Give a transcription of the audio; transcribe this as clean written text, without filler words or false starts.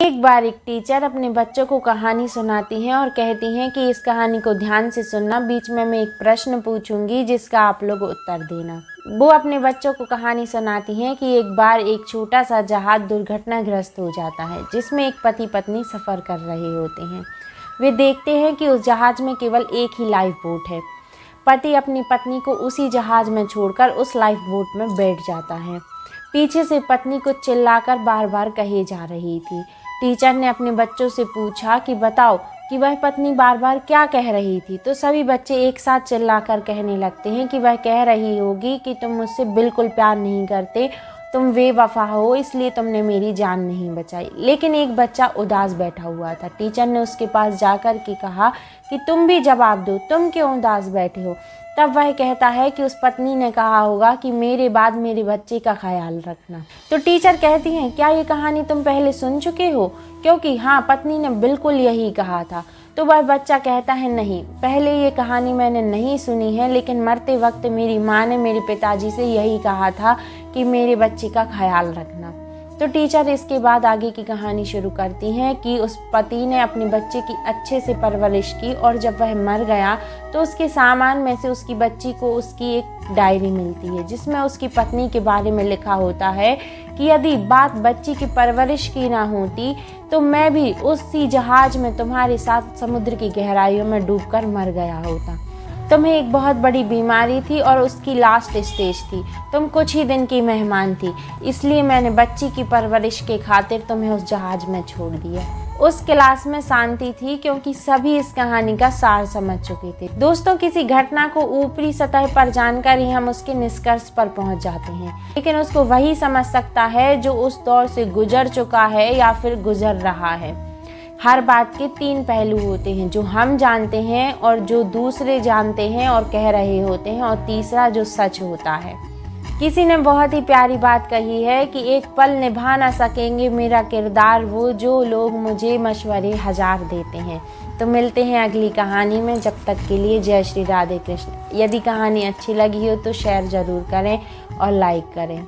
एक बार एक टीचर अपने बच्चों को कहानी सुनाती हैं और कहती हैं कि इस कहानी को ध्यान से सुनना, बीच में मैं एक प्रश्न पूछूंगी जिसका आप लोग उत्तर देना। वो अपने बच्चों को कहानी सुनाती हैं कि एक बार एक छोटा सा जहाज दुर्घटनाग्रस्त हो जाता है, जिसमें एक पति पत्नी सफ़र कर रहे होते हैं। वे देखते हैं कि उस जहाज़ में केवल एक ही लाइफ बोट है। पति अपनी पत्नी को उसी जहाज़ में छोड़कर उस लाइफ बोट में बैठ जाता है। पीछे से पत्नी को चिल्लाकर बार बार कहे जा रही थी। टीचर ने अपने बच्चों से पूछा कि बताओ कि वह पत्नी बार बार क्या कह रही थी। तो सभी बच्चे एक साथ चिल्लाकर कहने लगते हैं कि वह कह रही होगी कि तुम मुझसे बिल्कुल प्यार नहीं करते, तुम बेवफा हो, इसलिए तुमने मेरी जान नहीं बचाई। लेकिन एक बच्चा उदास बैठा हुआ था। टीचर ने उसके पास जाकर के कहा कि तुम भी जवाब दो, तुम क्यों उदास बैठे हो। तब वह कहता है कि उस पत्नी ने कहा होगा कि मेरे बाद मेरे बच्चे का ख्याल रखना। तो टीचर कहती हैं, क्या ये कहानी तुम पहले सुन चुके हो? क्योंकि हाँ, पत्नी ने बिल्कुल यही कहा था। तो वह बच्चा कहता है, नहीं, पहले ये कहानी मैंने नहीं सुनी है, लेकिन मरते वक्त मेरी माँ ने मेरे पिताजी से यही कहा था कि मेरे बच्चे का ख्याल रखना। तो टीचर इसके बाद आगे की कहानी शुरू करती हैं कि उस पति ने अपने बच्चे की अच्छे से परवरिश की और जब वह मर गया तो उसके सामान में से उसकी बच्ची को उसकी एक डायरी मिलती है, जिसमें उसकी पत्नी के बारे में लिखा होता है कि यदि बात बच्ची की परवरिश की ना होती तो मैं भी उसी जहाज में तुम्हारे साथ समुद्र की गहराइयों में डूबकर मर गया होता। तुम्हें एक बहुत बड़ी बीमारी थी और उसकी लास्ट स्टेज थी। तुम कुछ ही दिन की मेहमान थी, इसलिए मैंने बच्ची की परवरिश के खातिर तुम्हें उस जहाज में छोड़ दिया। उस क्लास में शांति थी क्योंकि सभी इस कहानी का सार समझ चुके थे। दोस्तों, किसी घटना को ऊपरी सतह पर जानकर ही हम उसके निष्कर्ष पर पहुंच जाते हैं, लेकिन उसको वही समझ सकता है जो उस दौर से गुजर चुका है या फिर गुजर रहा है। हर बात के 3 पहलू होते हैं, जो हम जानते हैं और जो दूसरे जानते हैं और कह रहे होते हैं, और तीसरा जो सच होता है। किसी ने बहुत ही प्यारी बात कही है कि एक पल निभा ना सकेंगे मेरा किरदार वो जो लोग मुझे मशवरे 1000 देते हैं। तो मिलते हैं अगली कहानी में, जब तक के लिए जय श्री राधे कृष्ण। यदि कहानी अच्छी लगी हो तो शेयर ज़रूर करें और लाइक करें।